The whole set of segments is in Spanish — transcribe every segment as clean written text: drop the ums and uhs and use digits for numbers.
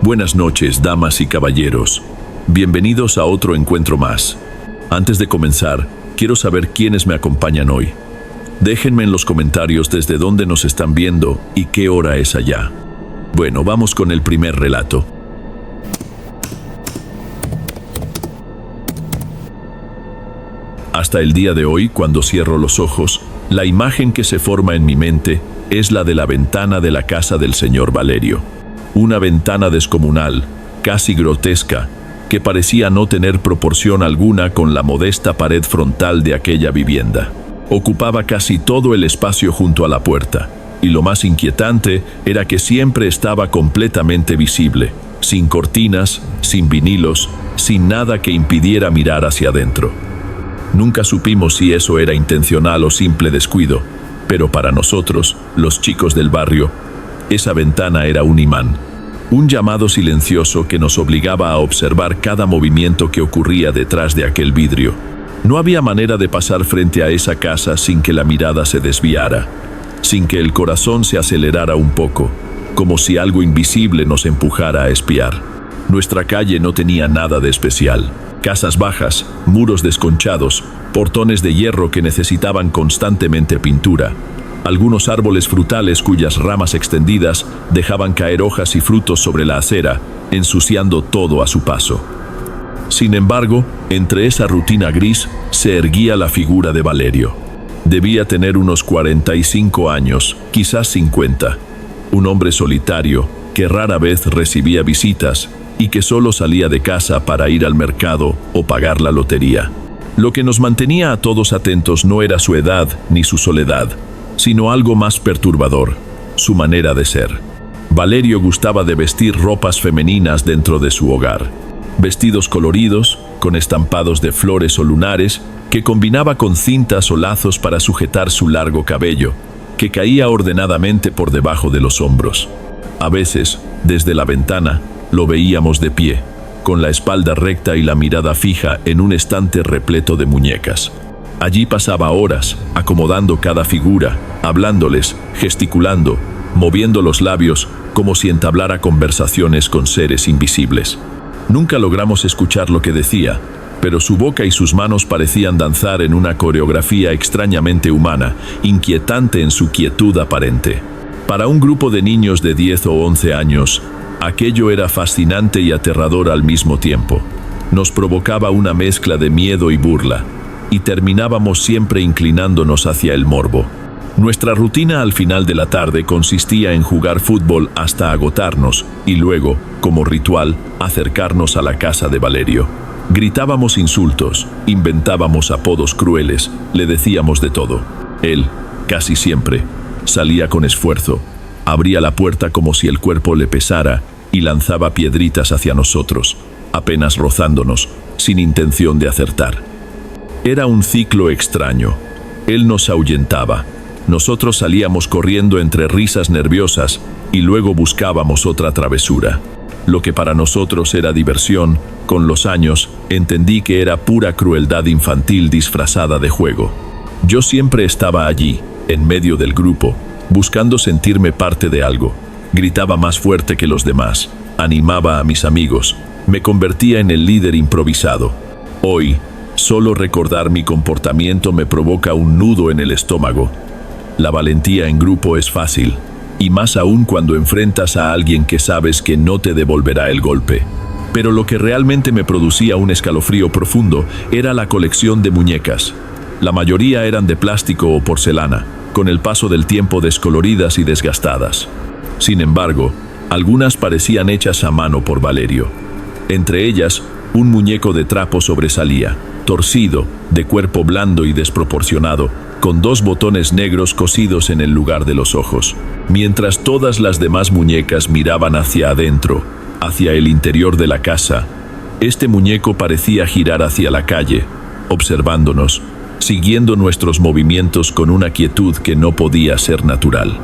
Buenas noches, damas y caballeros. Bienvenidos a otro encuentro más. Antes de comenzar, quiero saber quiénes me acompañan hoy. Déjenme en los comentarios desde dónde nos están viendo y qué hora es allá. Bueno, vamos con el primer relato. Hasta el día de hoy, cuando cierro los ojos, la imagen que se forma en mi mente es la de la ventana de la casa del señor Valerio. Una ventana descomunal, casi grotesca, que parecía no tener proporción alguna con la modesta pared frontal de aquella vivienda. Ocupaba casi todo el espacio junto a la puerta, y lo más inquietante era que siempre estaba completamente visible, sin cortinas, sin vinilos, sin nada que impidiera mirar hacia adentro. Nunca supimos si eso era intencional o simple descuido, pero para nosotros, los chicos del barrio, esa ventana era un imán, un llamado silencioso que nos obligaba a observar cada movimiento que ocurría detrás de aquel vidrio. No había manera de pasar frente a esa casa sin que la mirada se desviara, sin que el corazón se acelerara un poco, como si algo invisible nos empujara a espiar. Nuestra calle no tenía nada de especial. Casas bajas, muros desconchados, portones de hierro que necesitaban constantemente pintura, algunos árboles frutales cuyas ramas extendidas dejaban caer hojas y frutos sobre la acera, ensuciando todo a su paso. Sin embargo, entre esa rutina gris se erguía la figura de Valerio. Debía tener unos 45 años, quizás 50. Un hombre solitario que rara vez recibía visitas y que solo salía de casa para ir al mercado o pagar la lotería. Lo que nos mantenía a todos atentos no era su edad ni su soledad, sino algo más perturbador, su manera de ser. Valerio gustaba de vestir ropas femeninas dentro de su hogar. Vestidos coloridos, con estampados de flores o lunares, que combinaba con cintas o lazos para sujetar su largo cabello, que caía ordenadamente por debajo de los hombros. A veces, desde la ventana, lo veíamos de pie, con la espalda recta y la mirada fija en un estante repleto de muñecas. Allí pasaba horas, acomodando cada figura, hablándoles, gesticulando, moviendo los labios, como si entablara conversaciones con seres invisibles. Nunca logramos escuchar lo que decía, pero su boca y sus manos parecían danzar en una coreografía extrañamente humana, inquietante en su quietud aparente. Para un grupo de niños de 10 o 11 años, aquello era fascinante y aterrador al mismo tiempo. Nos provocaba una mezcla de miedo y burla, y terminábamos siempre inclinándonos hacia el morbo. Nuestra rutina al final de la tarde consistía en jugar fútbol hasta agotarnos y luego, como ritual, acercarnos a la casa de Valerio. Gritábamos insultos, inventábamos apodos crueles, le decíamos de todo. Él, casi siempre, salía con esfuerzo, abría la puerta como si el cuerpo le pesara y lanzaba piedritas hacia nosotros, apenas rozándonos, sin intención de acertar. Era un ciclo extraño. Él nos ahuyentaba. Nosotros salíamos corriendo entre risas nerviosas y luego buscábamos otra travesura. Lo que para nosotros era diversión, con los años entendí que era pura crueldad infantil disfrazada de juego. Yo siempre estaba allí, en medio del grupo, buscando sentirme parte de algo. Gritaba más fuerte que los demás, animaba a mis amigos, me convertía en el líder improvisado. Hoy, solo recordar mi comportamiento me provoca un nudo en el estómago. La valentía en grupo es fácil, y más aún cuando enfrentas a alguien que sabes que no te devolverá el golpe. Pero lo que realmente me producía un escalofrío profundo era la colección de muñecas. La mayoría eran de plástico o porcelana, con el paso del tiempo descoloridas y desgastadas. Sin embargo, algunas parecían hechas a mano por Valerio. Entre ellas, un muñeco de trapo sobresalía, torcido, de cuerpo blando y desproporcionado, con 2 botones negros cosidos en el lugar de los ojos, mientras todas las demás muñecas miraban hacia adentro, hacia el interior de la casa. Este muñeco parecía girar hacia la calle, observándonos, siguiendo nuestros movimientos con una quietud que no podía ser natural.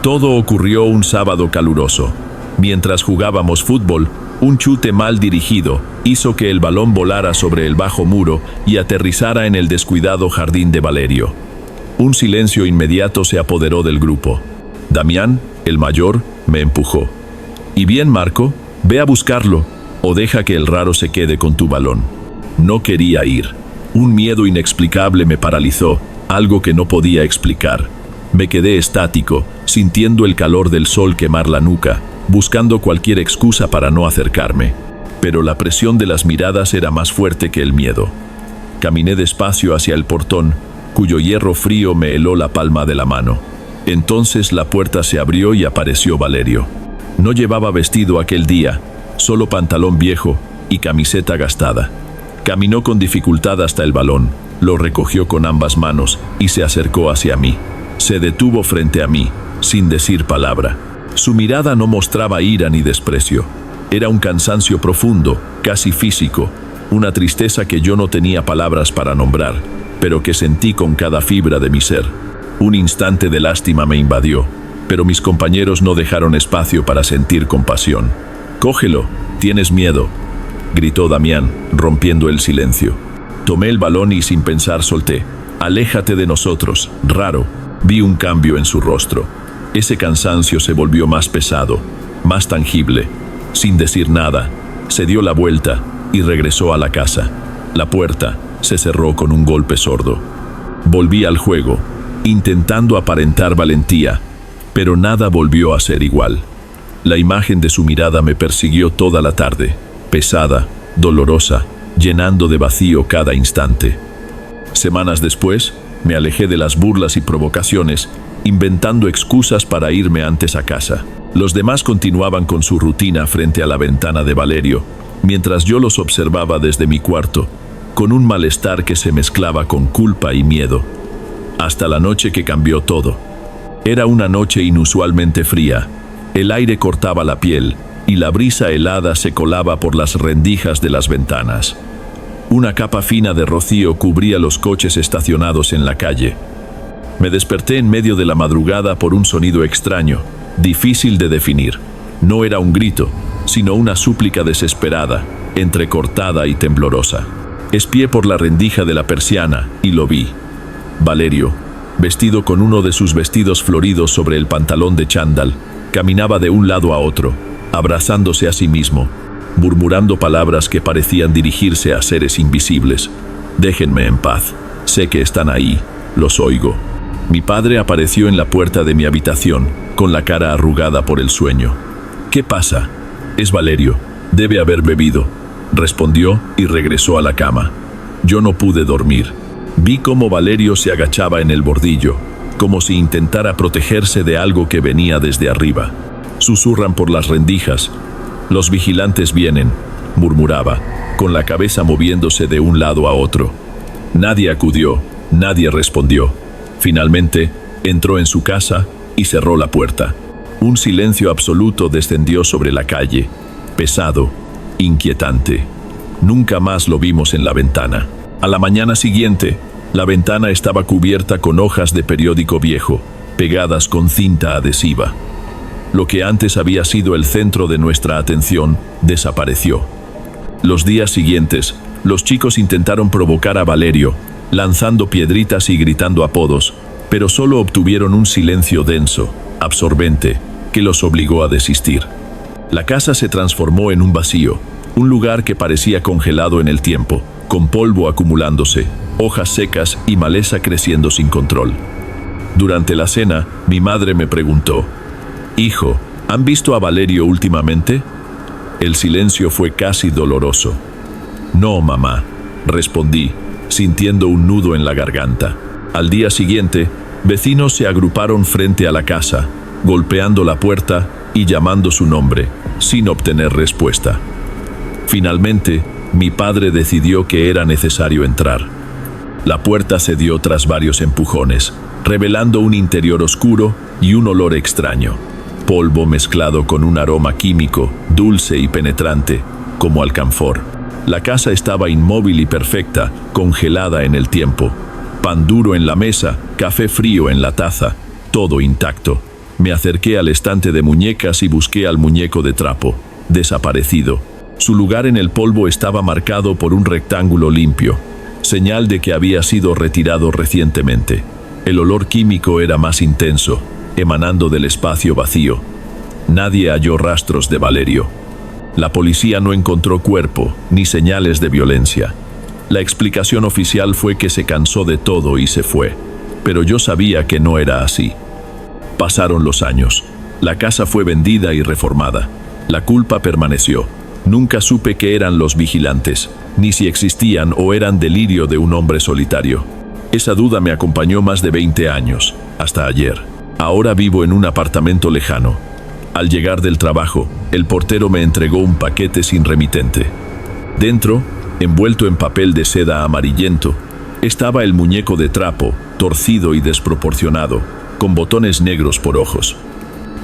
Todo ocurrió un sábado caluroso. Mientras jugábamos fútbol, un chute mal dirigido hizo que el balón volara sobre el bajo muro y aterrizara en el descuidado jardín de Valerio. Un silencio inmediato se apoderó del grupo. Damián, el mayor, me empujó. «¿Y bien, Marco?», Ve a buscarlo, o deja que el raro se quede con tu balón. No quería ir. Un miedo inexplicable me paralizó, algo que no podía explicar. Me quedé estático, sintiendo el calor del sol quemar la nuca, buscando cualquier excusa para no acercarme. Pero la presión de las miradas era más fuerte que el miedo. Caminé despacio hacia el portón, cuyo hierro frío me heló la palma de la mano. Entonces la puerta se abrió y apareció Valerio. No llevaba vestido aquel día, solo pantalón viejo y camiseta gastada. Caminó con dificultad hasta el balón, lo recogió con ambas manos y se acercó hacia mí. Se detuvo frente a mí, sin decir palabra. Su mirada no mostraba ira ni desprecio. Era un cansancio profundo, casi físico, una tristeza que yo no tenía palabras para nombrar, pero que sentí con cada fibra de mi ser. Un instante de lástima me invadió, pero mis compañeros no dejaron espacio para sentir compasión. «Cógelo, tienes miedo», gritó Damián, rompiendo el silencio. Tomé el balón y sin pensar solté. «Aléjate de nosotros, raro». Vi un cambio en su rostro. Ese cansancio se volvió más pesado, más tangible. Sin decir nada, se dio la vuelta y regresó a la casa. La puerta se cerró con un golpe sordo. Volví al juego, intentando aparentar valentía, pero nada volvió a ser igual. La imagen de su mirada me persiguió toda la tarde, pesada, dolorosa, llenando de vacío cada instante. Semanas después, me alejé de las burlas y provocaciones, inventando excusas para irme antes a casa. Los demás continuaban con su rutina frente a la ventana de Valerio, mientras yo los observaba desde mi cuarto, con un malestar que se mezclaba con culpa y miedo. Hasta la noche que cambió todo. Era una noche inusualmente fría. El aire cortaba la piel y la brisa helada se colaba por las rendijas de las ventanas. Una capa fina de rocío cubría los coches estacionados en la calle. Me desperté en medio de la madrugada por un sonido extraño, difícil de definir. No era un grito, sino una súplica desesperada, entrecortada y temblorosa. Espié por la rendija de la persiana y lo vi. Valerio, vestido con uno de sus vestidos floridos sobre el pantalón de chándal, caminaba de un lado a otro, abrazándose a sí mismo, murmurando palabras que parecían dirigirse a seres invisibles. «Déjenme en paz. Sé que están ahí. Los oigo». Mi padre apareció en la puerta de mi habitación, con la cara arrugada por el sueño. «¿Qué pasa?» «Es Valerio. Debe haber bebido», respondió y regresó a la cama. Yo no pude dormir. Vi cómo Valerio se agachaba en el bordillo, como si intentara protegerse de algo que venía desde arriba. Susurran por las rendijas. «Los vigilantes vienen», murmuraba, con la cabeza moviéndose de un lado a otro. Nadie acudió, nadie respondió. Finalmente, entró en su casa y cerró la puerta. Un silencio absoluto descendió sobre la calle, pesado, inquietante. Nunca más lo vimos en la ventana. A la mañana siguiente, la ventana estaba cubierta con hojas de periódico viejo, pegadas con cinta adhesiva. Lo que antes había sido el centro de nuestra atención desapareció. Los días siguientes, los chicos intentaron provocar a Valerio, lanzando piedritas y gritando apodos, pero solo obtuvieron un silencio denso, absorbente, que los obligó a desistir. La casa se transformó en un vacío, un lugar que parecía congelado en el tiempo, con polvo acumulándose, hojas secas y maleza creciendo sin control. Durante la cena, mi madre me preguntó: «Hijo, ¿han visto a Valerio últimamente?» El silencio fue casi doloroso. «No, mamá», respondí, sintiendo un nudo en la garganta. Al día siguiente, vecinos se agruparon frente a la casa, golpeando la puerta y llamando su nombre, sin obtener respuesta. Finalmente, mi padre decidió que era necesario entrar. La puerta cedió tras varios empujones, revelando un interior oscuro y un olor extraño. Polvo mezclado con un aroma químico, dulce y penetrante, como alcanfor. La casa estaba inmóvil y perfecta, congelada en el tiempo. Pan duro en la mesa, café frío en la taza, todo intacto. Me acerqué al estante de muñecas y busqué al muñeco de trapo, desaparecido. Su lugar en el polvo estaba marcado por un rectángulo limpio, señal de que había sido retirado recientemente. El olor químico era más intenso, emanando del espacio vacío. Nadie halló rastros de Valerio. La policía no encontró cuerpo ni señales de violencia. La explicación oficial fue que se cansó de todo y se fue, pero yo sabía que no era así. Pasaron los años. La casa fue vendida y reformada. La culpa permaneció. Nunca supe qué eran los vigilantes, ni si existían o eran delirio de un hombre solitario. Esa duda me acompañó más de 20 años, hasta ayer. Ahora vivo en un apartamento lejano. Al llegar del trabajo, el portero me entregó un paquete sin remitente. Dentro, envuelto en papel de seda amarillento, estaba el muñeco de trapo, torcido y desproporcionado, con botones negros por ojos.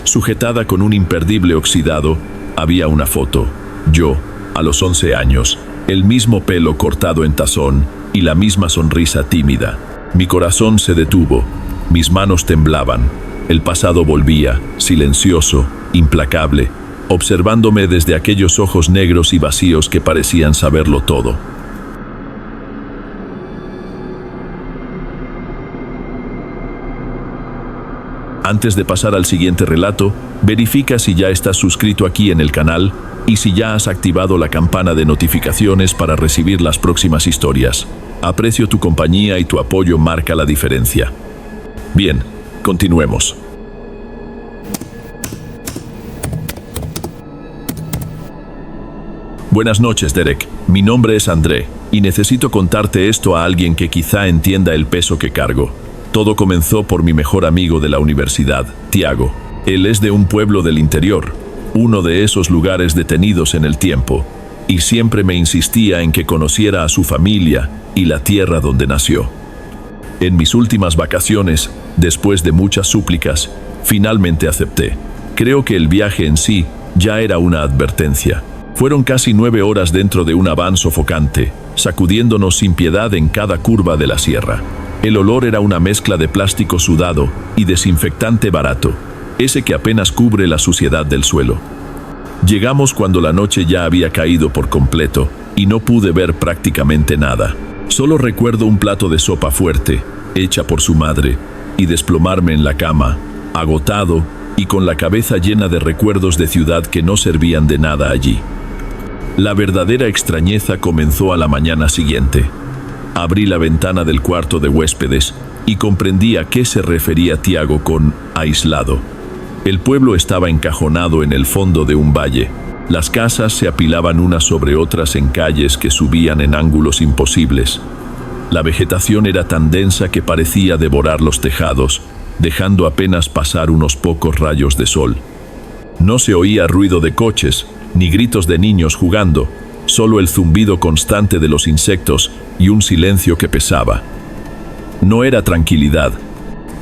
Sujetada con un imperdible oxidado, había una foto. Yo, a los 11 años, el mismo pelo cortado en tazón y la misma sonrisa tímida. Mi corazón se detuvo, mis manos temblaban. El pasado volvía, silencioso, implacable, observándome desde aquellos ojos negros y vacíos que parecían saberlo todo. Antes de pasar al siguiente relato, verifica si ya estás suscrito aquí en el canal y si ya has activado la campana de notificaciones para recibir las próximas historias. Aprecio tu compañía y tu apoyo marca la diferencia. Bien, continuemos. Buenas noches, Derek. Mi nombre es André, y necesito contarte esto a alguien que quizá entienda el peso que cargo. Todo comenzó por mi mejor amigo de la universidad, Tiago. Él es de un pueblo del interior, uno de esos lugares detenidos en el tiempo, y siempre me insistía en que conociera a su familia y la tierra donde nació. En mis últimas vacaciones, después de muchas súplicas, finalmente acepté. Creo que el viaje en sí ya era una advertencia. Fueron casi 9 horas dentro de un van sofocante, sacudiéndonos sin piedad en cada curva de la sierra. El olor era una mezcla de plástico sudado y desinfectante barato, ese que apenas cubre la suciedad del suelo. Llegamos cuando la noche ya había caído por completo y no pude ver prácticamente nada. Solo recuerdo un plato de sopa fuerte, hecha por su madre, y desplomarme en la cama, agotado y con la cabeza llena de recuerdos de ciudad que no servían de nada allí. La verdadera extrañeza comenzó a la mañana siguiente. Abrí la ventana del cuarto de huéspedes y comprendí a qué se refería Tiago con aislado. El pueblo estaba encajonado en el fondo de un valle. Las casas se apilaban unas sobre otras en calles que subían en ángulos imposibles. La vegetación era tan densa que parecía devorar los tejados, dejando apenas pasar unos pocos rayos de sol. No se oía ruido de coches, ni gritos de niños jugando, solo el zumbido constante de los insectos y un silencio que pesaba. No era tranquilidad,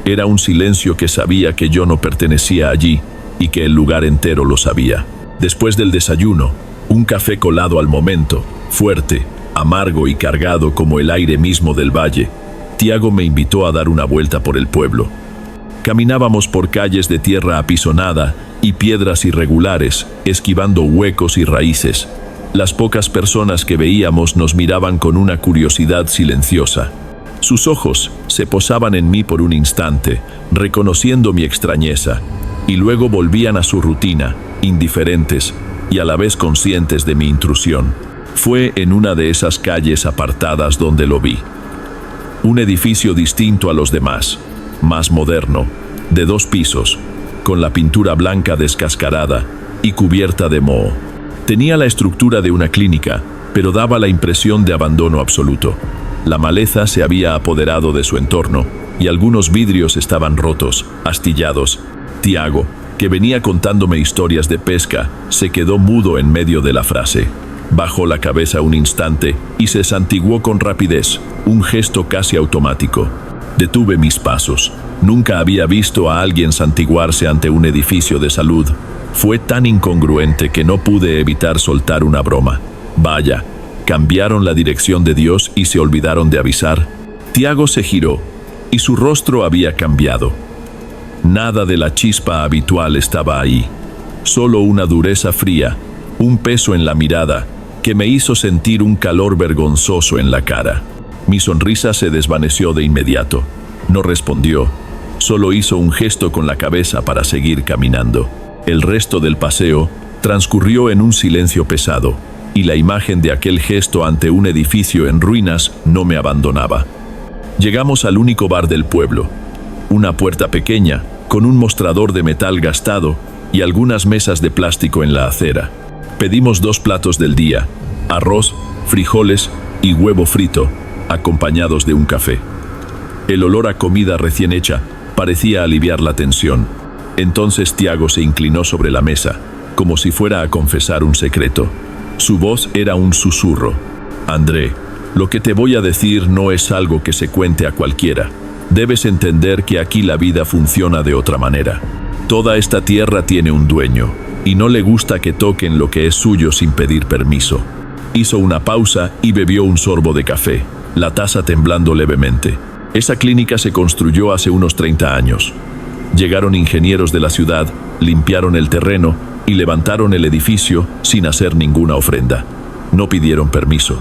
era un silencio que sabía que yo no pertenecía allí y que el lugar entero lo sabía. Después del desayuno, un café colado al momento, fuerte, amargo y cargado como el aire mismo del valle, Tiago me invitó a dar una vuelta por el pueblo. Caminábamos por calles de tierra apisonada y piedras irregulares, esquivando huecos y raíces. Las pocas personas que veíamos nos miraban con una curiosidad silenciosa. Sus ojos se posaban en mí por un instante, reconociendo mi extrañeza, y luego volvían a su rutina, indiferentes y a la vez conscientes de mi intrusión. Fue en una de esas calles apartadas donde lo vi. Un edificio distinto a los demás, más moderno, de 2 pisos, con la pintura blanca descascarada y cubierta de moho. Tenía la estructura de una clínica, pero daba la impresión de abandono absoluto. La maleza se había apoderado de su entorno y algunos vidrios estaban rotos, astillados. Tiago, que venía contándome historias de pesca, se quedó mudo en medio de la frase. Bajó la cabeza un instante y se santiguó con rapidez, un gesto casi automático. Detuve mis pasos. Nunca había visto a alguien santiguarse ante un edificio de salud. Fue tan incongruente que no pude evitar soltar una broma. Vaya, ¿cambiaron la dirección de Dios y se olvidaron de avisar? Tiago se giró, y su rostro había cambiado. Nada de la chispa habitual estaba ahí. Solo una dureza fría, un peso en la mirada, que me hizo sentir un calor vergonzoso en la cara. Mi sonrisa se desvaneció de inmediato. No respondió, solo hizo un gesto con la cabeza para seguir caminando. El resto del paseo Transcurrió en un silencio pesado, y la imagen de aquel gesto ante un edificio en ruinas no me abandonaba. Llegamos al único bar del pueblo, una puerta pequeña, con un mostrador de metal gastado y algunas mesas de plástico en la acera. Pedimos 2 platos del día, arroz, frijoles y huevo frito, acompañados de un café. El olor a comida recién hecha parecía aliviar la tensión. Entonces Tiago se inclinó sobre la mesa, como si fuera a confesar un secreto. Su voz era un susurro. «André, lo que te voy a decir no es algo que se cuente a cualquiera. Debes entender que aquí la vida funciona de otra manera. Toda esta tierra tiene un dueño, y no le gusta que toquen lo que es suyo sin pedir permiso». Hizo una pausa y bebió un sorbo de café, la taza temblando levemente. Esa clínica se construyó hace unos 30 años. Llegaron ingenieros de la ciudad, limpiaron el terreno y levantaron el edificio sin hacer ninguna ofrenda. No pidieron permiso.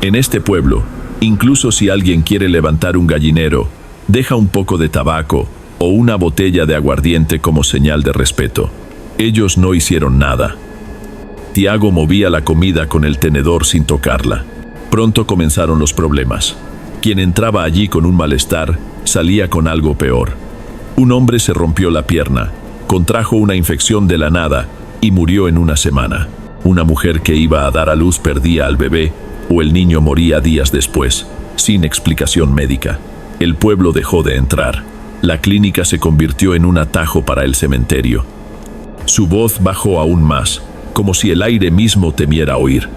En este pueblo, incluso si alguien quiere levantar un gallinero, deja un poco de tabaco o una botella de aguardiente como señal de respeto. Ellos no hicieron nada. Tiago movía la comida con el tenedor sin tocarla. Pronto comenzaron los problemas. Quien entraba allí con un malestar, salía con algo peor. Un hombre se rompió la pierna, contrajo una infección de la nada y murió en una semana. Una mujer que iba a dar a luz perdía al bebé, o el niño moría días después, sin explicación médica. El pueblo dejó de entrar. La clínica se convirtió en un atajo para el cementerio. Su voz bajó aún más, como si el aire mismo temiera oír.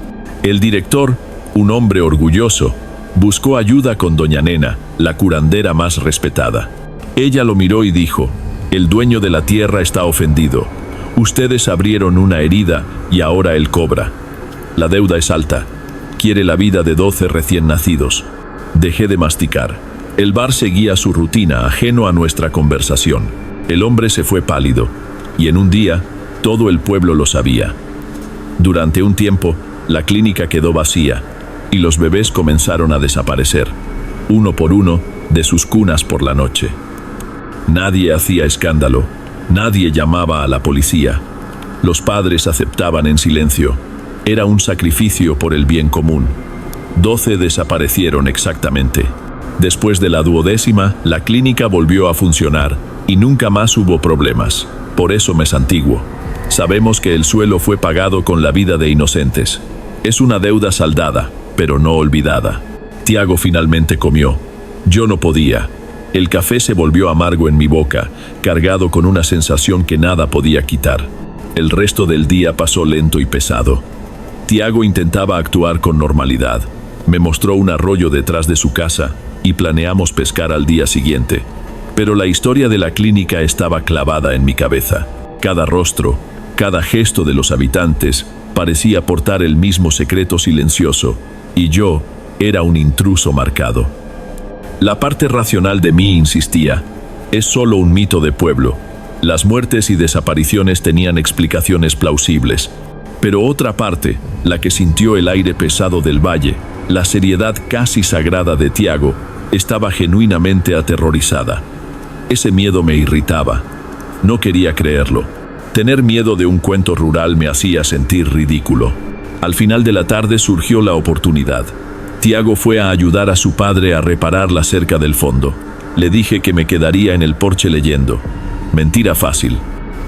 El director, un hombre orgulloso, buscó ayuda con doña Nena, la curandera más respetada. Ella lo miró y dijo: «El dueño de la tierra está ofendido. Ustedes abrieron una herida y ahora él cobra. La deuda es alta. Quiere la vida de 12 recién nacidos». Dejé de masticar. El bar seguía su rutina, ajeno a nuestra conversación. El hombre se fue pálido, y en un día, todo el pueblo lo sabía. Durante un tiempo, la clínica quedó vacía, y los bebés comenzaron a desaparecer, uno por uno, de sus cunas por la noche. Nadie hacía escándalo, nadie llamaba a la policía. Los padres aceptaban en silencio. Era un sacrificio por el bien común. 12 desaparecieron exactamente. Después de la 12ª, la clínica volvió a funcionar y nunca más hubo problemas. Por eso me santiguo. Sabemos que el suelo fue pagado con la vida de inocentes. Es una deuda saldada, pero no olvidada. Tiago finalmente comió. Yo no podía. El café se volvió amargo en mi boca, cargado con una sensación que nada podía quitar. El resto del día pasó lento y pesado. Tiago intentaba actuar con normalidad. Me mostró un arroyo detrás de su casa y planeamos pescar al día siguiente. Pero la historia de la clínica estaba clavada en mi cabeza. Cada rostro, cada gesto de los habitantes parecía portar el mismo secreto silencioso, y yo era un intruso marcado. La parte racional de mí insistía: es solo un mito de pueblo. Las muertes y desapariciones tenían explicaciones plausibles. Pero otra parte, la que sintió el aire pesado del valle, la seriedad casi sagrada de Tiago, estaba genuinamente aterrorizada. Ese miedo me irritaba. No quería creerlo. Tener miedo de un cuento rural me hacía sentir ridículo. Al final de la tarde surgió la oportunidad. Tiago fue a ayudar a su padre a reparar la cerca del fondo. Le dije que me quedaría en el porche leyendo. Mentira fácil.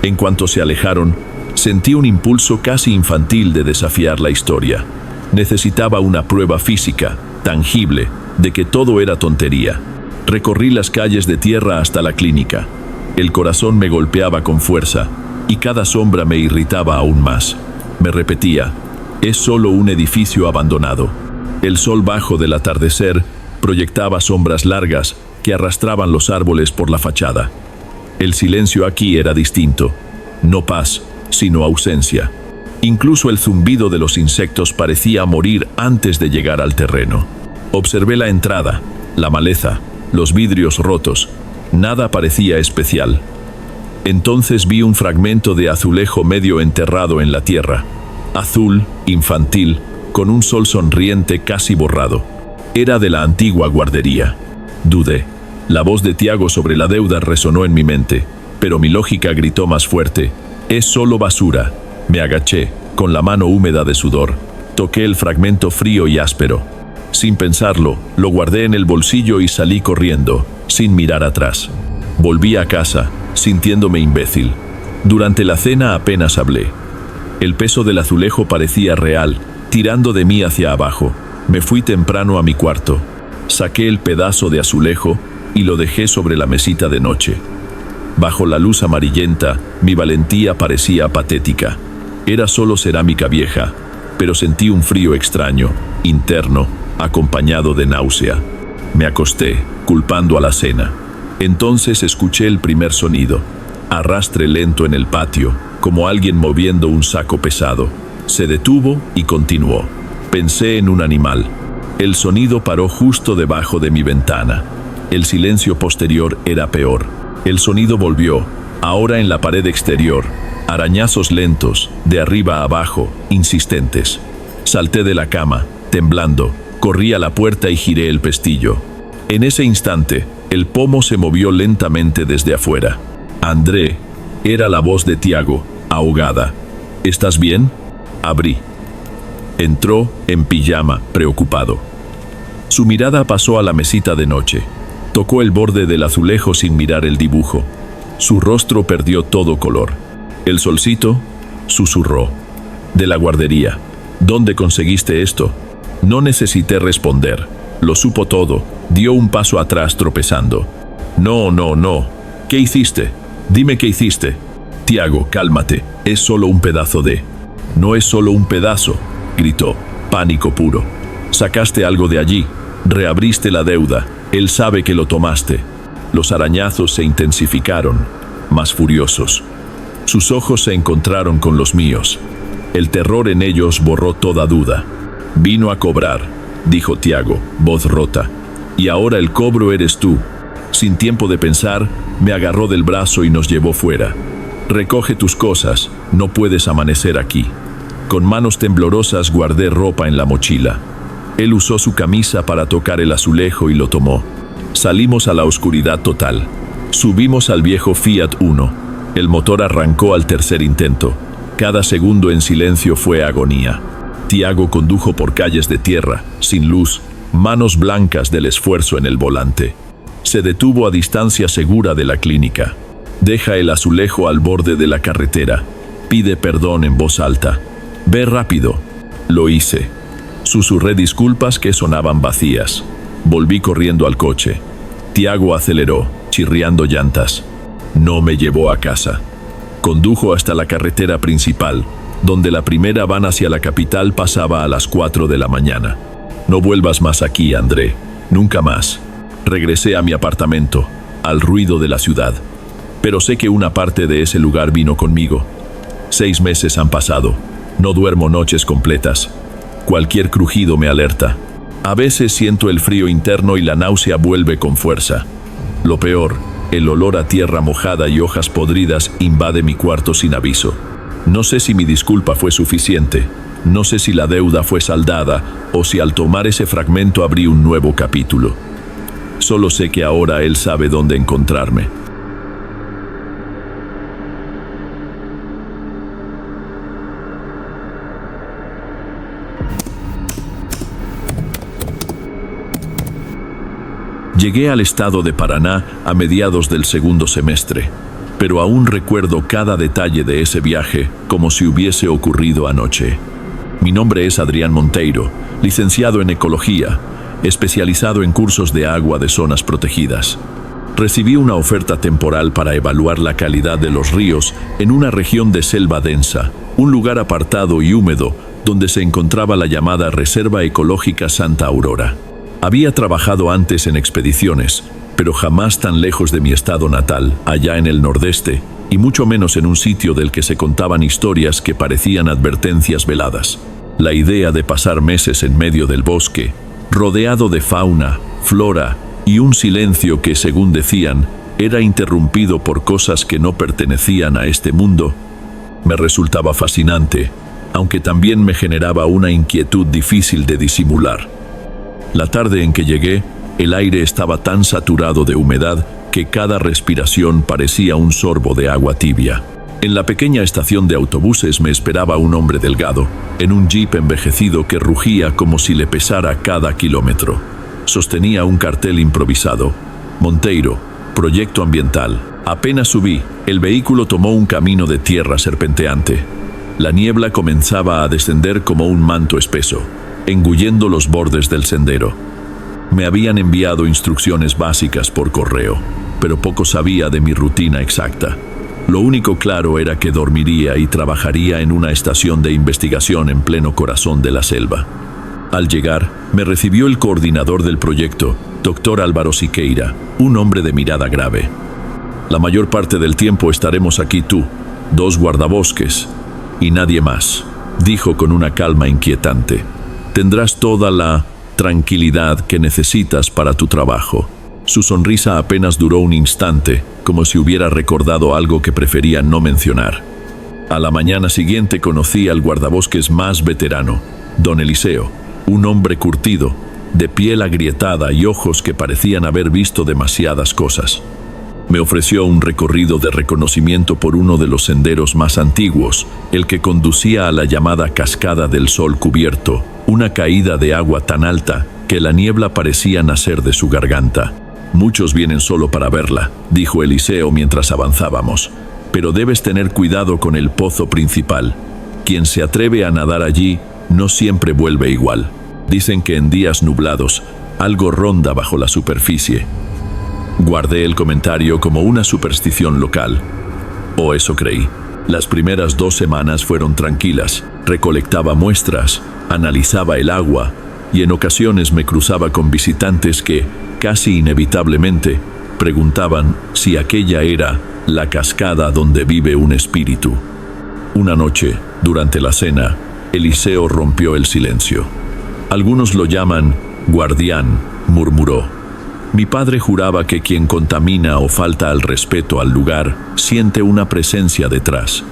En cuanto se alejaron, sentí un impulso casi infantil de desafiar la historia. Necesitaba una prueba física, tangible, de que todo era tontería. Recorrí las calles de tierra hasta la clínica. El corazón me golpeaba con fuerza, y cada sombra me irritaba aún más. Me repetía: es solo un edificio abandonado. El sol bajo del atardecer proyectaba sombras largas que arrastraban los árboles por la fachada. El silencio aquí era distinto. No paz, sino ausencia. Incluso el zumbido de los insectos parecía morir antes de llegar al terreno. Observé la entrada, la maleza, los vidrios rotos. Nada parecía especial. Entonces vi un fragmento de azulejo medio enterrado en la tierra. Azul, infantil, con un sol sonriente casi borrado. Era de la antigua guardería. Dudé. La voz de Tiago sobre la deuda resonó en mi mente, pero mi lógica gritó más fuerte: es solo basura. Me agaché, con la mano húmeda de sudor. Toqué el fragmento frío y áspero. Sin pensarlo, lo guardé en el bolsillo y salí corriendo, sin mirar atrás. Volví a casa, sintiéndome imbécil. Durante la cena apenas hablé. El peso del azulejo parecía real, tirando de mí hacia abajo. Me fui temprano a mi cuarto. Saqué el pedazo de azulejo y lo dejé sobre la mesita de noche. Bajo la luz amarillenta, mi valentía parecía patética. Era solo cerámica vieja, pero sentí un frío extraño, interno, acompañado de náusea. Me acosté, culpando a la cena. Entonces escuché el primer sonido. Arrastre lento en el patio, como alguien moviendo un saco pesado. Se detuvo y continuó. Pensé en un animal. El sonido paró justo debajo de mi ventana. El silencio posterior era peor. El sonido volvió, ahora en la pared exterior. Arañazos lentos, de arriba a abajo, insistentes. Salté de la cama, temblando. Corrí a la puerta y giré el pestillo. En ese instante, el pomo se movió lentamente desde afuera. André, era la voz de Tiago, ahogada. ¿Estás bien? Abrí. Entró, en pijama, preocupado. Su mirada pasó a la mesita de noche. Tocó el borde del azulejo sin mirar el dibujo. Su rostro perdió todo color. El solcito, susurró. De la guardería. ¿Dónde conseguiste esto? No necesité responder. Lo supo todo. Dio un paso atrás tropezando. No. ¿Qué hiciste? Dime qué hiciste. Tiago, cálmate. Es solo un pedazo de... No es solo un pedazo, gritó. Pánico puro. Sacaste algo de allí. Reabriste la deuda. Él sabe que lo tomaste. Los arañazos se intensificaron, más furiosos. Sus ojos se encontraron con los míos. El terror en ellos borró toda duda. Vino a cobrar, dijo Tiago, voz rota. Y ahora el cobro eres tú. Sin tiempo de pensar, me agarró del brazo y nos llevó fuera. Recoge tus cosas, no puedes amanecer aquí. Con manos temblorosas guardé ropa en la mochila. Él usó su camisa para tocar el azulejo y lo tomó. Salimos a la oscuridad total. Subimos al viejo Fiat Uno. El motor arrancó al tercer intento. Cada segundo en silencio fue agonía. Tiago condujo por calles de tierra, sin luz, manos blancas del esfuerzo en el volante. Se detuvo a distancia segura de la clínica. Deja el azulejo al borde de la carretera. Pide perdón en voz alta. Ve rápido. Lo hice. Susurré disculpas que sonaban vacías. Volví corriendo al coche. Tiago aceleró, chirriando llantas. No me llevó a casa. Condujo hasta la carretera principal, donde la primera van hacia la capital pasaba a las 4 de la mañana. No vuelvas más aquí, André. Nunca más. Regresé a mi apartamento, al ruido de la ciudad. Pero sé que una parte de ese lugar vino conmigo. 6 meses han pasado. No duermo noches completas. Cualquier crujido me alerta. A veces siento el frío interno y la náusea vuelve con fuerza. Lo peor, el olor a tierra mojada y hojas podridas invade mi cuarto sin aviso. No sé si mi disculpa fue suficiente. No sé si la deuda fue saldada o si al tomar ese fragmento abrí un nuevo capítulo. Solo sé que ahora él sabe dónde encontrarme. Llegué al estado de Paraná a mediados del segundo semestre, pero aún recuerdo cada detalle de ese viaje como si hubiese ocurrido anoche. Mi nombre es Adrián Monteiro, licenciado en Ecología, especializado en cursos de agua de zonas protegidas. Recibí una oferta temporal para evaluar la calidad de los ríos en una región de selva densa, un lugar apartado y húmedo donde se encontraba la llamada Reserva Ecológica Santa Aurora. Había trabajado antes en expediciones, pero jamás tan lejos de mi estado natal, allá en el nordeste, y mucho menos en un sitio del que se contaban historias que parecían advertencias veladas. La idea de pasar meses en medio del bosque, rodeado de fauna, flora y un silencio que, según decían, era interrumpido por cosas que no pertenecían a este mundo, me resultaba fascinante, aunque también me generaba una inquietud difícil de disimular. La tarde en que llegué, el aire estaba tan saturado de humedad que cada respiración parecía un sorbo de agua tibia. En la pequeña estación de autobuses me esperaba un hombre delgado, en un jeep envejecido que rugía como si le pesara cada kilómetro. Sostenía un cartel improvisado: Monteiro, proyecto ambiental. Apenas subí, el vehículo tomó un camino de tierra serpenteante. La niebla comenzaba a descender como un manto espeso, engullendo los bordes del sendero. Me habían enviado instrucciones básicas por correo, pero poco sabía de mi rutina exacta. Lo único claro era que dormiría y trabajaría en una estación de investigación en pleno corazón de la selva. Al llegar, me recibió el coordinador del proyecto, Dr. Álvaro Siqueira, un hombre de mirada grave. La mayor parte del tiempo estaremos aquí tú, 2 guardabosques y nadie más, dijo con una calma inquietante. Tendrás toda la tranquilidad que necesitas para tu trabajo. Su sonrisa apenas duró un instante, como si hubiera recordado algo que prefería no mencionar. A la mañana siguiente conocí al guardabosques más veterano, don Eliseo, un hombre curtido, de piel agrietada y ojos que parecían haber visto demasiadas cosas. Me ofreció un recorrido de reconocimiento por uno de los senderos más antiguos, el que conducía a la llamada Cascada del Sol Cubierto, una caída de agua tan alta que la niebla parecía nacer de su garganta. Muchos vienen solo para verla, dijo Eliseo mientras avanzábamos, pero debes tener cuidado con el pozo principal. Quien se atreve a nadar allí no siempre vuelve igual. Dicen que en días nublados algo ronda bajo la superficie. Guardé el comentario como una superstición local, o eso creí. Las primeras 2 semanas fueron tranquilas. Recolectaba muestras, analizaba el agua y en ocasiones me cruzaba con visitantes que, casi inevitablemente, preguntaban si aquella era la cascada donde vive un espíritu. Una noche, durante la cena, Eliseo rompió el silencio. Algunos lo llaman guardián, murmuró. Mi padre juraba que quien contamina o falta al respeto al lugar siente una presencia detrás.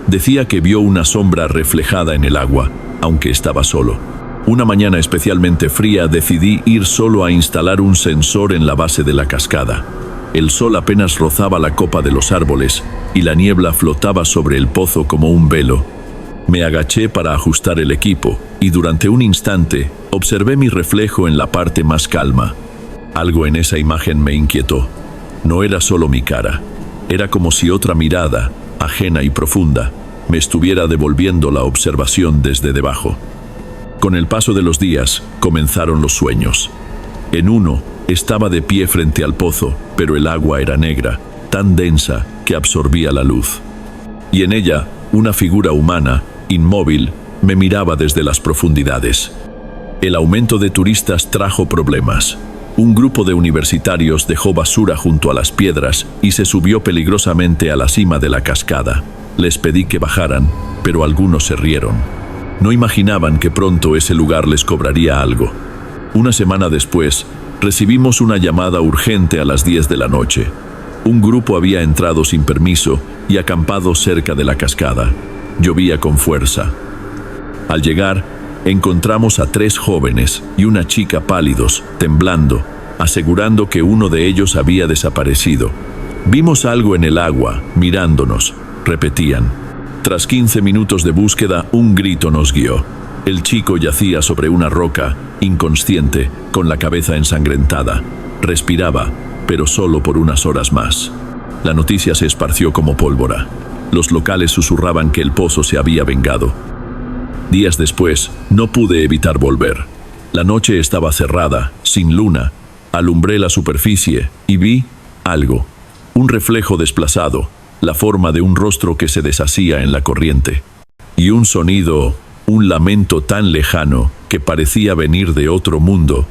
Decía que vio una sombra reflejada en el agua, aunque estaba solo. Una mañana especialmente fría decidí ir solo a instalar un sensor en la base de la cascada. El sol apenas rozaba la copa de los árboles y la niebla flotaba sobre el pozo como un velo. Me agaché para ajustar el equipo y durante un instante observé mi reflejo en la parte más calma. Algo en esa imagen me inquietó. No era solo mi cara, era como si otra mirada, ajena y profunda, me estuviera devolviendo la observación desde debajo. Con el paso de los días, comenzaron los sueños. En uno, estaba de pie frente al pozo, pero el agua era negra, tan densa que absorbía la luz. Y en ella, una figura humana, inmóvil, me miraba desde las profundidades. El aumento de turistas trajo problemas. Un grupo de universitarios dejó basura junto a las piedras y se subió peligrosamente a la cima de la cascada. Les pedí que bajaran, pero algunos se rieron. No imaginaban que pronto ese lugar les cobraría algo. Una semana después, recibimos una llamada urgente a las 10 de la noche. Un grupo había entrado sin permiso y acampado cerca de la cascada. Llovía con fuerza. Al llegar, encontramos a 3 jóvenes y una chica pálidos, temblando, asegurando que uno de ellos había desaparecido. Vimos algo en el agua, mirándonos, repetían. Tras 15 minutos de búsqueda, un grito nos guió. El chico yacía sobre una roca, inconsciente, con la cabeza ensangrentada. Respiraba, pero solo por unas horas más. La noticia se esparció como pólvora. Los locales susurraban que el pozo se había vengado. Días después, no pude evitar volver. La noche estaba cerrada, sin luna. Alumbré la superficie y vi algo. Un reflejo desplazado, la forma de un rostro que se deshacía en la corriente. Y un sonido, un lamento tan lejano que parecía venir de otro mundo.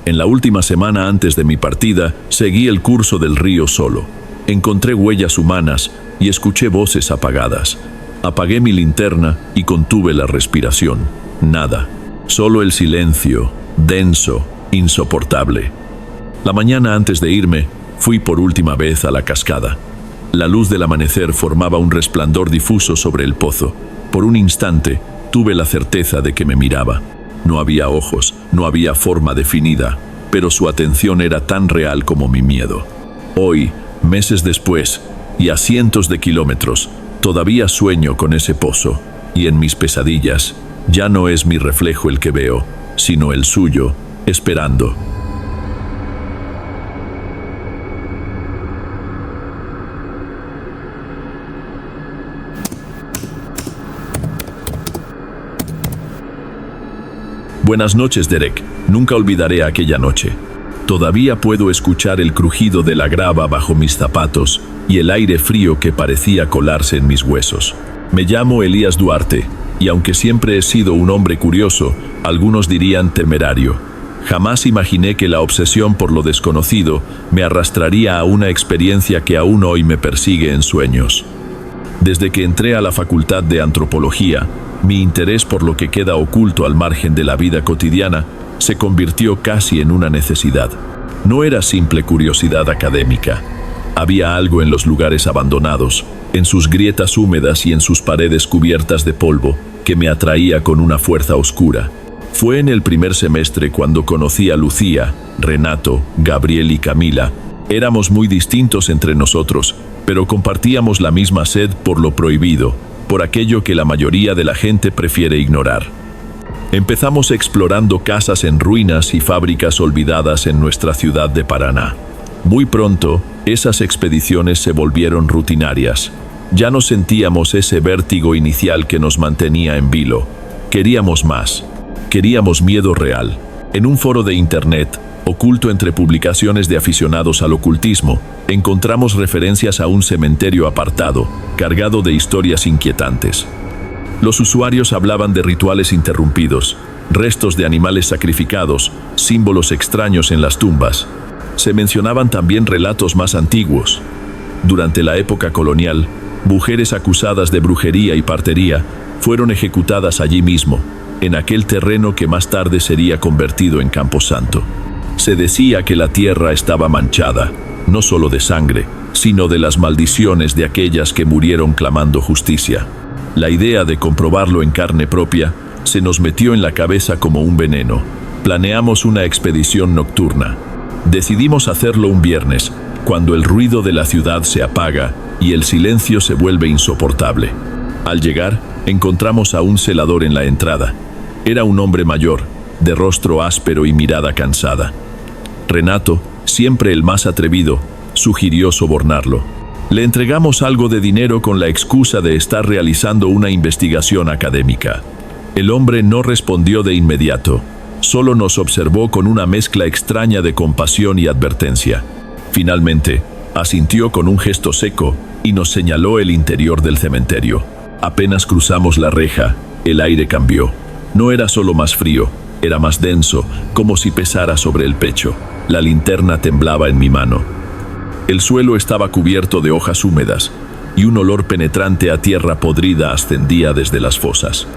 En la última semana antes de mi partida, seguí el curso del río solo. Encontré huellas humanas y escuché voces apagadas. Apagué mi linterna y contuve la respiración. Nada. Solo el silencio, denso, insoportable. La mañana antes de irme, fui por última vez a la cascada. La luz del amanecer formaba un resplandor difuso sobre el pozo. Por un instante, tuve la certeza de que me miraba. No había ojos, no había forma definida, pero su atención era tan real como mi miedo. Hoy, meses después, y a cientos de kilómetros, Todavía sueño con ese pozo, y en mis pesadillas ya no es mi reflejo el que veo, sino el suyo, esperando. Buenas noches, Derek. Nunca olvidaré aquella noche. Todavía puedo escuchar el crujido de la grava bajo mis zapatos y el aire frío que parecía colarse en mis huesos. Me llamo Elías Duarte, y aunque siempre he sido un hombre curioso, algunos dirían temerario, jamás imaginé que la obsesión por lo desconocido me arrastraría a una experiencia que aún hoy me persigue en sueños. Desde que entré a la Facultad de Antropología, mi interés por lo que queda oculto al margen de la vida cotidiana se convirtió casi en una necesidad. No era simple curiosidad académica. Había algo en los lugares abandonados, en sus grietas húmedas y en sus paredes cubiertas de polvo, que me atraía con una fuerza oscura. Fue en el primer semestre cuando conocí a Lucía, Renato, Gabriel y Camila. Éramos muy distintos entre nosotros, pero compartíamos la misma sed por lo prohibido, por aquello que la mayoría de la gente prefiere ignorar. Empezamos explorando casas en ruinas y fábricas olvidadas en nuestra ciudad de Paraná. Muy pronto, esas expediciones se volvieron rutinarias. Ya no sentíamos ese vértigo inicial que nos mantenía en vilo. Queríamos más. Queríamos miedo real. En un foro de internet, oculto entre publicaciones de aficionados al ocultismo, encontramos referencias a un cementerio apartado, cargado de historias inquietantes. Los usuarios hablaban de rituales interrumpidos, restos de animales sacrificados, símbolos extraños en las tumbas. Se mencionaban también relatos más antiguos. Durante la época colonial, mujeres acusadas de brujería y partería fueron ejecutadas allí mismo, en aquel terreno que más tarde sería convertido en Camposanto. Se decía que la tierra estaba manchada, no solo de sangre, sino de las maldiciones de aquellas que murieron clamando justicia. La idea de comprobarlo en carne propia se nos metió en la cabeza como un veneno. Planeamos una expedición nocturna. Decidimos hacerlo un viernes, cuando el ruido de la ciudad se apaga y el silencio se vuelve insoportable. Al llegar, encontramos a un celador en la entrada. Era un hombre mayor, de rostro áspero y mirada cansada. Renato, siempre el más atrevido, sugirió sobornarlo. Le entregamos algo de dinero con la excusa de estar realizando una investigación académica. El hombre no respondió de inmediato, solo nos observó con una mezcla extraña de compasión y advertencia. Finalmente, asintió con un gesto seco y nos señaló el interior del cementerio. Apenas cruzamos la reja, el aire cambió. No era solo más frío, era más denso, como si pesara sobre el pecho. La linterna temblaba en mi mano. El suelo estaba cubierto de hojas húmedas, y un olor penetrante a tierra podrida ascendía desde las fosas.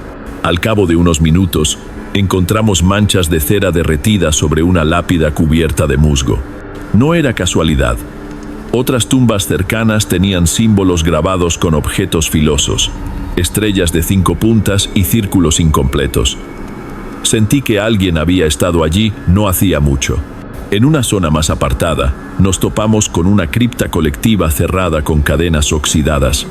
Al cabo de unos minutos, encontramos manchas de cera derretida sobre una lápida cubierta de musgo. No era casualidad. Otras tumbas cercanas tenían símbolos grabados con objetos filosos, estrellas de 5 puntas y círculos incompletos. Sentí que alguien había estado allí no hacía mucho. En una zona más apartada, nos topamos con una cripta colectiva cerrada con cadenas oxidadas.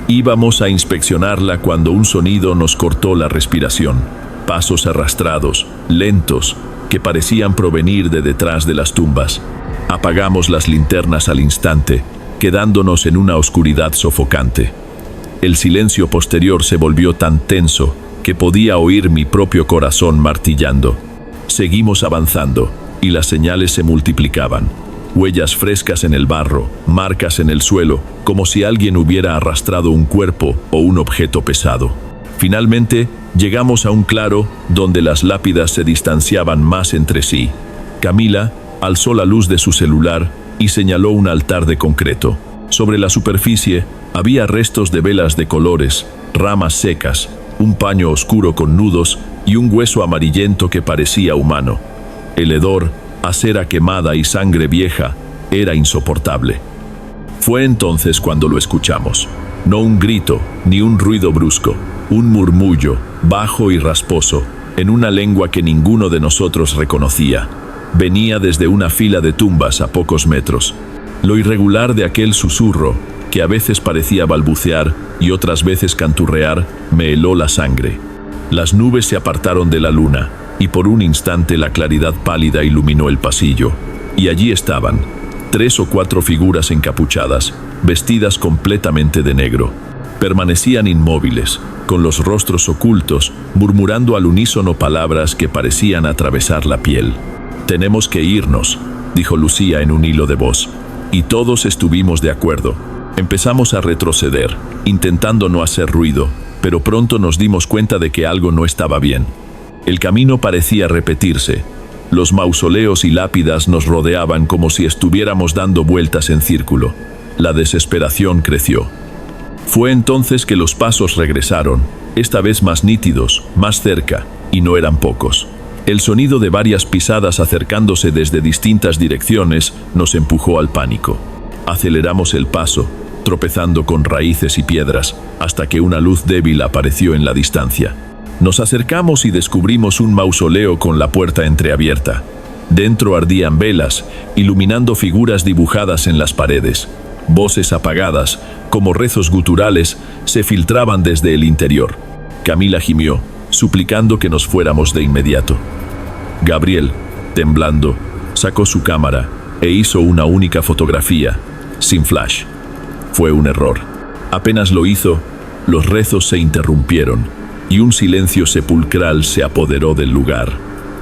Íbamos a inspeccionarla cuando un sonido nos cortó la respiración. Pasos arrastrados, lentos, que parecían provenir de detrás de las tumbas. Apagamos las linternas al instante, quedándonos en una oscuridad sofocante. El silencio posterior se volvió tan tenso que podía oír mi propio corazón martillando. Seguimos avanzando, y las señales se multiplicaban. Huellas frescas en el barro, marcas en el suelo, como si alguien hubiera arrastrado un cuerpo o un objeto pesado. Finalmente, llegamos a un claro donde las lápidas se distanciaban más entre sí. Camila alzó la luz de su celular y señaló un altar de concreto. Sobre la superficie había restos de velas de colores, ramas secas, un paño oscuro con nudos y un hueso amarillento que parecía humano. El hedor, a cera quemada y sangre vieja, era insoportable. Fue entonces cuando lo escuchamos. No un grito, ni un ruido brusco, un murmullo, bajo y rasposo, en una lengua que ninguno de nosotros reconocía. Venía desde una fila de tumbas a pocos metros. Lo irregular de aquel susurro, que a veces parecía balbucear, y otras veces canturrear, me heló la sangre. Las nubes se apartaron de la luna, y por un instante la claridad pálida iluminó el pasillo. Y allí estaban, 3 o 4 figuras encapuchadas, vestidas completamente de negro. Permanecían inmóviles, con los rostros ocultos, murmurando al unísono palabras que parecían atravesar la piel. «Tenemos que irnos», dijo Lucía en un hilo de voz, y todos estuvimos de acuerdo. Empezamos a retroceder, intentando no hacer ruido, pero pronto nos dimos cuenta de que algo no estaba bien. El camino parecía repetirse. Los mausoleos y lápidas nos rodeaban como si estuviéramos dando vueltas en círculo. La desesperación creció. Fue entonces que los pasos regresaron, esta vez más nítidos, más cerca, y no eran pocos. El sonido de varias pisadas acercándose desde distintas direcciones nos empujó al pánico. Aceleramos el paso, tropezando con raíces y piedras, hasta que una luz débil apareció en la distancia. Nos acercamos y descubrimos un mausoleo con la puerta entreabierta. Dentro ardían velas, iluminando figuras dibujadas en las paredes. Voces apagadas, como rezos guturales, se filtraban desde el interior. Camila gimió, suplicando que nos fuéramos de inmediato. Gabriel, temblando, sacó su cámara e hizo una única fotografía, sin flash. Fue un error. Apenas lo hizo, los rezos se interrumpieron y un silencio sepulcral se apoderó del lugar.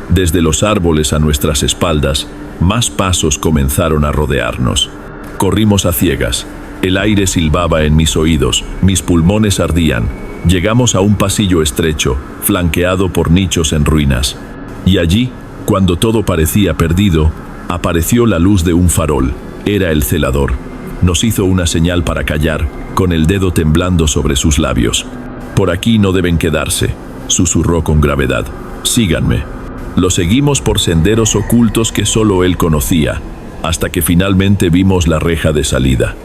Desde los árboles a nuestras espaldas, más pasos comenzaron a rodearnos. Corrimos a ciegas. El aire silbaba en mis oídos, mis pulmones ardían. Llegamos a un pasillo estrecho, flanqueado por nichos en ruinas. Y allí, cuando todo parecía perdido, apareció la luz de un farol. Era el celador. Nos hizo una señal para callar, con el dedo temblando sobre sus labios. «Por aquí no deben quedarse», susurró con gravedad. «Síganme». Lo seguimos por senderos ocultos que solo él conocía, hasta que finalmente vimos la reja de salida.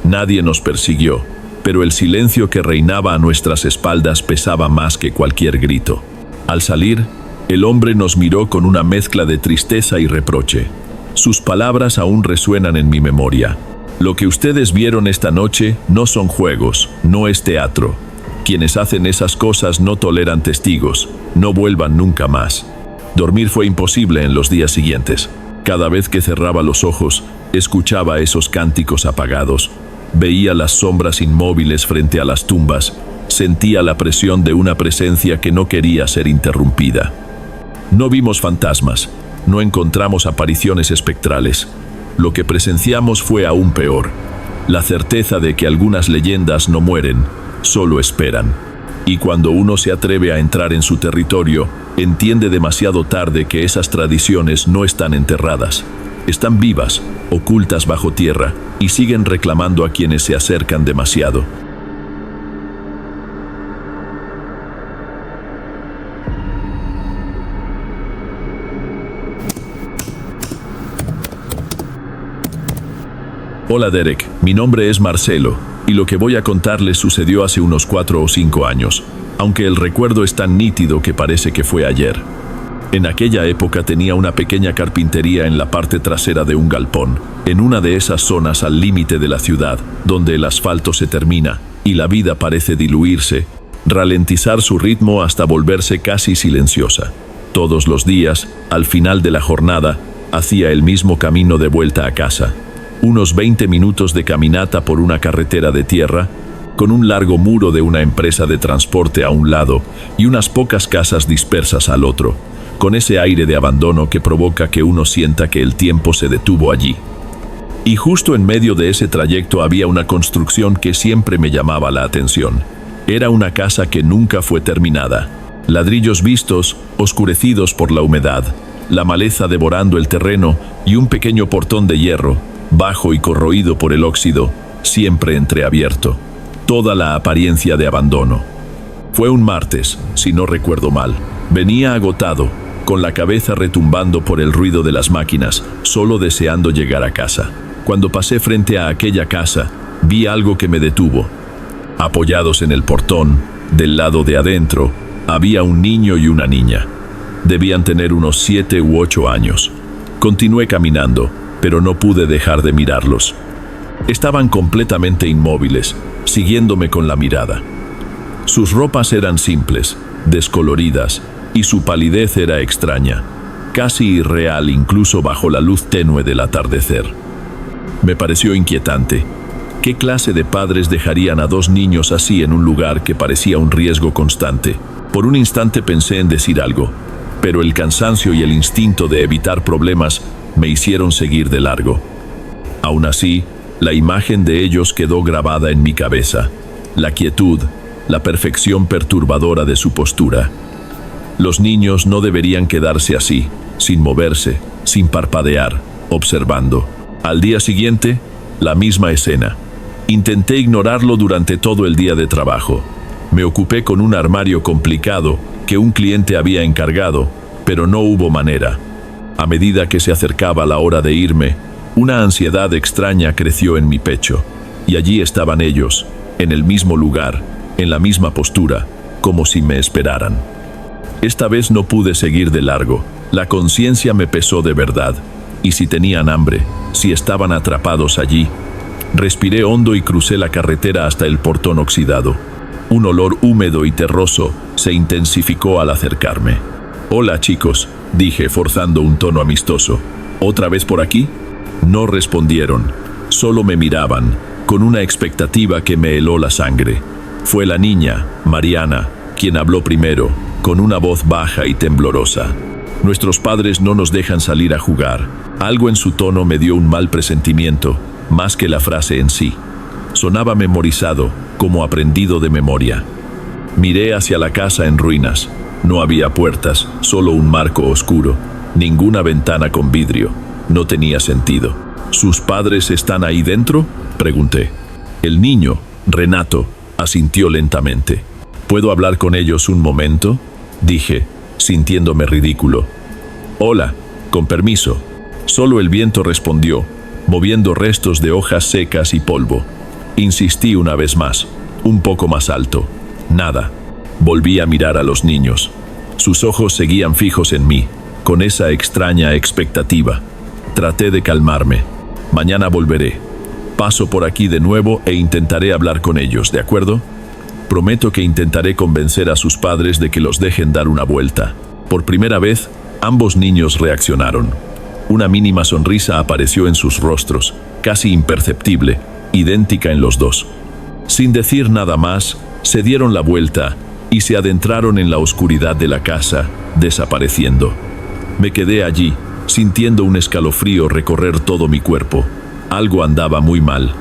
Nadie nos persiguió, pero el silencio que reinaba a nuestras espaldas pesaba más que cualquier grito. Al salir, el hombre nos miró con una mezcla de tristeza y reproche. Sus palabras aún resuenan en mi memoria. «Lo que ustedes vieron esta noche no son juegos, no es teatro. Quienes hacen esas cosas no toleran testigos, no vuelvan nunca más». Dormir fue imposible en los días siguientes. Cada vez que cerraba los ojos, escuchaba esos cánticos apagados, veía las sombras inmóviles frente a las tumbas, sentía la presión de una presencia que no quería ser interrumpida. No vimos fantasmas, no encontramos apariciones espectrales. Lo que presenciamos fue aún peor, la certeza de que algunas leyendas no mueren, solo esperan. Y cuando uno se atreve a entrar en su territorio, entiende demasiado tarde que esas tradiciones no están enterradas. Están vivas, ocultas bajo tierra, y siguen reclamando a quienes se acercan demasiado. Hola Derek, mi nombre es Marcelo, y lo que voy a contarles sucedió hace unos 4 o 5 años, aunque el recuerdo es tan nítido que parece que fue ayer. En aquella época tenía una pequeña carpintería en la parte trasera de un galpón, en una de esas zonas al límite de la ciudad, donde el asfalto se termina y la vida parece diluirse, ralentizar su ritmo hasta volverse casi silenciosa. Todos los días, al final de la jornada, hacía el mismo camino de vuelta a casa. Unos 20 minutos de caminata por una carretera de tierra, con un largo muro de una empresa de transporte a un lado y unas pocas casas dispersas al otro, con ese aire de abandono que provoca que uno sienta que el tiempo se detuvo allí. Y justo en medio de ese trayecto había una construcción que siempre me llamaba la atención. Era una casa que nunca fue terminada. Ladrillos vistos, oscurecidos por la humedad, la maleza devorando el terreno y un pequeño portón de hierro, bajo y corroído por el óxido, siempre entreabierto. Toda la apariencia de abandono. Fue un martes, si no recuerdo mal. Venía agotado, con la cabeza retumbando por el ruido de las máquinas, solo deseando llegar a casa. Cuando pasé frente a aquella casa, vi algo que me detuvo. Apoyados en el portón, del lado de adentro, había un niño y una niña. Debían tener unos 7 u 8 años. Continué caminando, pero no pude dejar de mirarlos. Estaban completamente inmóviles, siguiéndome con la mirada. Sus ropas eran simples, descoloridas, y su palidez era extraña, casi irreal incluso bajo la luz tenue del atardecer. Me pareció inquietante. ¿Qué clase de padres dejarían a dos niños así en un lugar que parecía un riesgo constante? Por un instante pensé en decir algo, pero el cansancio y el instinto de evitar problemas me hicieron seguir de largo. Aún así, la imagen de ellos quedó grabada en mi cabeza. La quietud, la perfección perturbadora de su postura. Los niños no deberían quedarse así, sin moverse, sin parpadear, observando. Al día siguiente, la misma escena. Intenté ignorarlo durante todo el día de trabajo. Me ocupé con un armario complicado que un cliente había encargado, pero no hubo manera. A medida que se acercaba la hora de irme, una ansiedad extraña creció en mi pecho, y allí estaban ellos, en el mismo lugar, en la misma postura, como si me esperaran. Esta vez no pude seguir de largo. La conciencia me pesó de verdad, y si tenían hambre, si estaban atrapados allí. Respiré hondo y crucé la carretera hasta el portón oxidado. Un olor húmedo y terroso se intensificó al acercarme. «Hola, chicos», dije, forzando un tono amistoso. «¿Otra vez por aquí?» No respondieron, solo me miraban, con una expectativa que me heló la sangre. Fue la niña, Mariana, quien habló primero, con una voz baja y temblorosa. «Nuestros padres no nos dejan salir a jugar». Algo en su tono me dio un mal presentimiento, más que la frase en sí. Sonaba memorizado, como aprendido de memoria. Miré hacia la casa en ruinas. No había puertas, solo un marco oscuro, ninguna ventana con vidrio. No tenía sentido. ¿Sus padres están ahí dentro?, pregunté. El niño, Renato, asintió lentamente. ¿Puedo hablar con ellos un momento?, dije, sintiéndome ridículo. «Hola, con permiso». Solo el viento respondió, moviendo restos de hojas secas y polvo. Insistí una vez más, un poco más alto. Nada. Volví a mirar a los niños. Sus ojos seguían fijos en mí, con esa extraña expectativa. Traté de calmarme. «Mañana volveré. Paso por aquí de nuevo e intentaré hablar con ellos, ¿de acuerdo? Prometo que intentaré convencer a sus padres de que los dejen dar una vuelta». Por primera vez, ambos niños reaccionaron. Una mínima sonrisa apareció en sus rostros, casi imperceptible, idéntica en los dos. Sin decir nada más, se dieron la vuelta y se adentraron en la oscuridad de la casa, desapareciendo. Me quedé allí, sintiendo un escalofrío recorrer todo mi cuerpo. Algo andaba muy mal.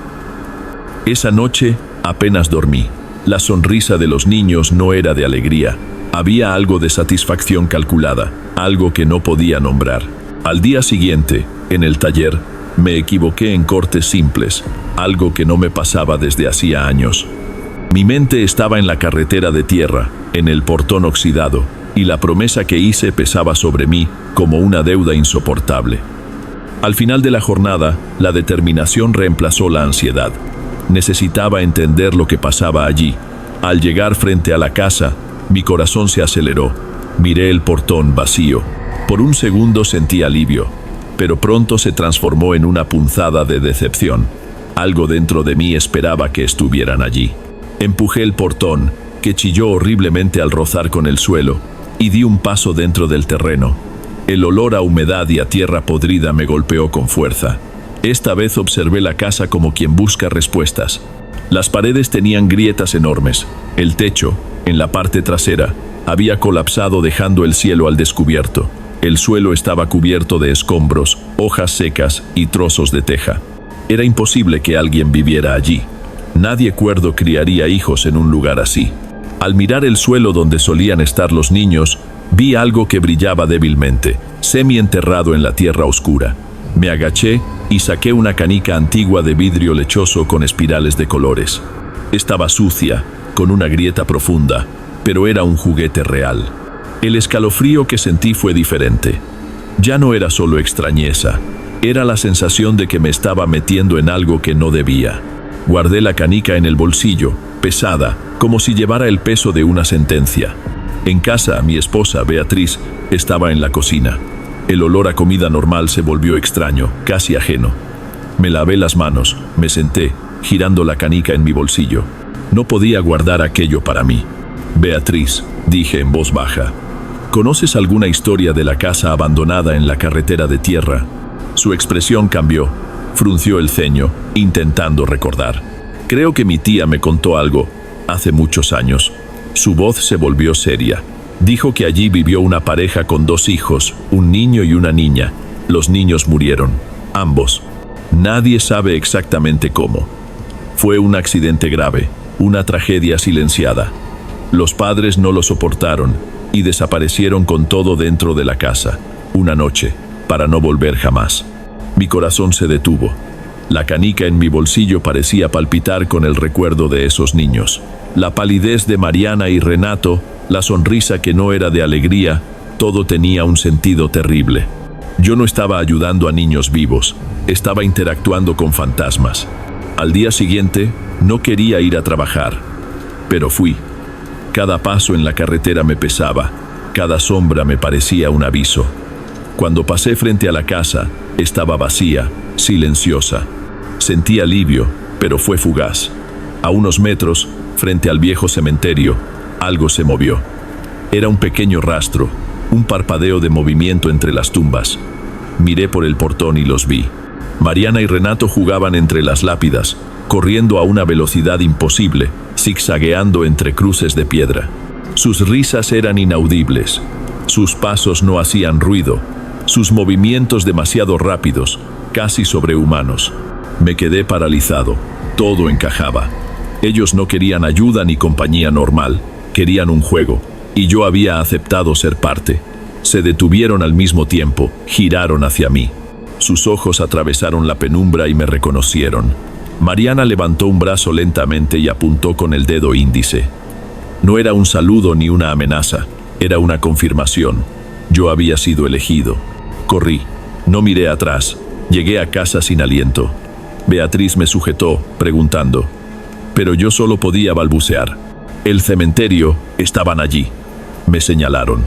Esa noche apenas dormí. La sonrisa de los niños no era de alegría. Había algo de satisfacción calculada, algo que no podía nombrar. Al día siguiente, en el taller, me equivoqué en cortes simples, algo que no me pasaba desde hacía años. Mi mente estaba en la carretera de tierra, en el portón oxidado, y la promesa que hice pesaba sobre mí como una deuda insoportable. Al final de la jornada, la determinación reemplazó la ansiedad. Necesitaba entender lo que pasaba allí. Al llegar frente a la casa, mi corazón se aceleró. Miré el portón vacío. Por un segundo sentí alivio, pero pronto se transformó en una punzada de decepción. Algo dentro de mí esperaba que estuvieran allí. Empujé el portón, que chilló horriblemente al rozar con el suelo, y di un paso dentro del terreno. El olor a humedad y a tierra podrida me golpeó con fuerza. Esta vez observé la casa como quien busca respuestas. Las paredes tenían grietas enormes. El techo, en la parte trasera, había colapsado dejando el cielo al descubierto. El suelo estaba cubierto de escombros, hojas secas y trozos de teja. Era imposible que alguien viviera allí. Nadie cuerdo criaría hijos en un lugar así. Al mirar el suelo donde solían estar los niños, vi algo que brillaba débilmente, semi-enterrado en la tierra oscura. Me agaché y saqué una canica antigua de vidrio lechoso con espirales de colores. Estaba sucia, con una grieta profunda, pero era un juguete real. El escalofrío que sentí fue diferente. Ya no era solo extrañeza, era la sensación de que me estaba metiendo en algo que no debía. Guardé la canica en el bolsillo, pesada, como si llevara el peso de una sentencia. En casa, mi esposa, Beatriz, estaba en la cocina. El olor a comida normal se volvió extraño, casi ajeno. Me lavé las manos, me senté, girando la canica en mi bolsillo. No podía guardar aquello para mí. Beatriz, dije en voz baja, ¿conoces alguna historia de la casa abandonada en la carretera de tierra? Su expresión cambió, frunció el ceño, intentando recordar. Creo que mi tía me contó algo, hace muchos años. Su voz se volvió seria. Dijo que allí vivió una pareja con 2 hijos, un niño y una niña. Los niños murieron, ambos. Nadie sabe exactamente cómo. Fue un accidente grave, una tragedia silenciada. Los padres no lo soportaron y desaparecieron con todo dentro de la casa, una noche, para no volver jamás. Mi corazón se detuvo. La canica en mi bolsillo parecía palpitar con el recuerdo de esos niños. La palidez de Mariana y Renato, la sonrisa que no era de alegría, todo tenía un sentido terrible. Yo no estaba ayudando a niños vivos, estaba interactuando con fantasmas. Al día siguiente, no quería ir a trabajar, pero fui. Cada paso en la carretera me pesaba, cada sombra me parecía un aviso. Cuando pasé frente a la casa, estaba vacía, silenciosa. Sentí alivio, pero fue fugaz. A unos metros, frente al viejo cementerio, algo se movió. Era un pequeño rastro, un parpadeo de movimiento entre las tumbas. Miré por el portón y los vi. Mariana y Renato jugaban entre las lápidas, corriendo a una velocidad imposible, zigzagueando entre cruces de piedra. Sus risas eran inaudibles. Sus pasos no hacían ruido. Sus movimientos demasiado rápidos, casi sobrehumanos. Me quedé paralizado. Todo encajaba. Ellos no querían ayuda ni compañía normal. Querían un juego, y yo había aceptado ser parte. Se detuvieron al mismo tiempo, giraron hacia mí. Sus ojos atravesaron la penumbra y me reconocieron. Mariana levantó un brazo lentamente y apuntó con el dedo índice. No era un saludo ni una amenaza, era una confirmación. Yo había sido elegido. Corrí, no miré atrás, llegué a casa sin aliento. Beatriz me sujetó, preguntando, pero yo solo podía balbucear. El cementerio, estaban allí. Me señalaron.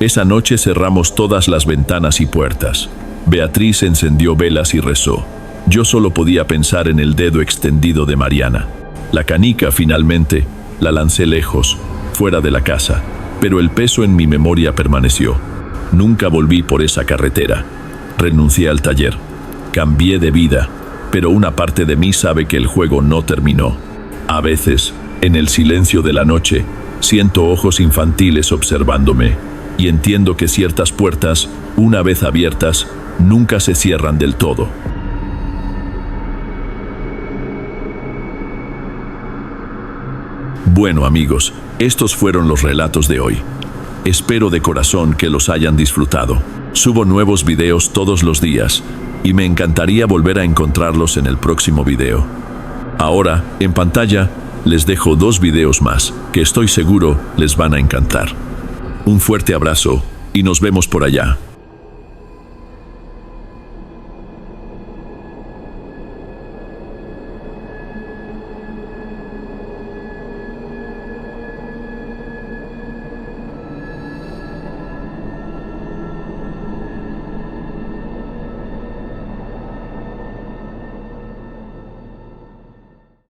Esa noche cerramos todas las ventanas y puertas. Beatriz encendió velas y rezó. Yo solo podía pensar en el dedo extendido de Mariana. La canica, finalmente, la lancé lejos, fuera de la casa, pero el peso en mi memoria permaneció. Nunca volví por esa carretera. Renuncié al taller. Cambié de vida, pero una parte de mí sabe que el juego no terminó. A veces, en el silencio de la noche, siento ojos infantiles observándome y entiendo que ciertas puertas, una vez abiertas, nunca se cierran del todo. Bueno, amigos, estos fueron los relatos de hoy. Espero de corazón que los hayan disfrutado. Subo nuevos videos todos los días y me encantaría volver a encontrarlos en el próximo video. Ahora, en pantalla, les dejo 2 videos más que estoy seguro les van a encantar. Un fuerte abrazo y nos vemos por allá.